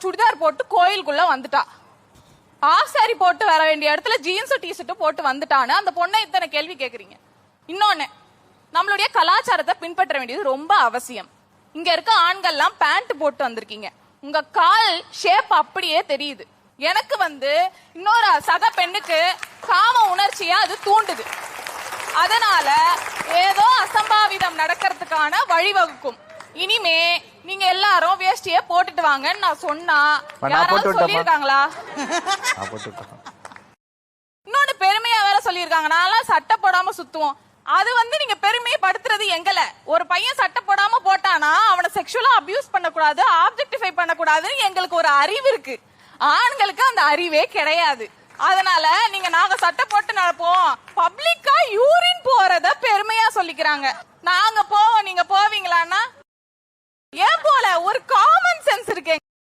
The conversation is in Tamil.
சுடிதார் போட்டு கோயிலுக்குள்ள வந்துட்டா. ஆஃப் சாரி போட்டு வர வேண்டிய இடத்துல ஜீன்ஸ் டிஷர்ட் போட்டு வந்துட்டான்னு அந்த பொண்ணை இத்தனை கேள்வி கேக்குறீங்க. இன்னொன்னு, நம்மளுடைய கலாச்சாரத்தை பின்பற்ற வேண்டியது ரொம்ப அவசியம். இங்க இருக்க ஆண்கள்லாம் பேண்ட் போட்டு வந்திருக்கீங்க, உங்க கால் ஷேப் அப்படியே தெரியுது. எனக்கு இன்னொரு சக பெண்ணுக்கு காம உணர்ச்சியா அது தூண்டுது. அதனால ஏதோ அசம்பாவிதம் நடக்கிறதுக்கான வழிவகுக்கும். இனிமே நீங்க எல்லாரும் வேஷ்டியே போட்டுட்டு வாங்கன்னு நான் சொன்னா யாராவது சொல்லிருக்காங்களா? இன்னொன்னு பெருமையா வேற சொல்லிருக்காங்க, நான்லாம் சட்டை போடாம சுத்துவோம். அது நீங்க பெருமையை படுத்துறது எங்கல? ஒரு பையன் சட்டை போடாம போட்டானா அவனை செக்ஷுவலா அபியூஸ் பண்ணக்கூடாது, ஆப்ஜெக்டிஃபை பண்ணக்கூடாதுன்னு எங்களுக்கு ஒரு அறிவு இருக்கு. ஆண்களுக்கு அந்த அறிவே கிடையாது. அதனால நாங்க சட்டை போட்டு நடப்போம், பப்ளிக்கா யூரின் போறத பெருமையா சொல்லிக்கிறாங்க. நாங்க போவோம், நீங்க போவீங்களான்னா? ஏன் போல? ஒரு காமன் சென்ஸ் இருக்கு.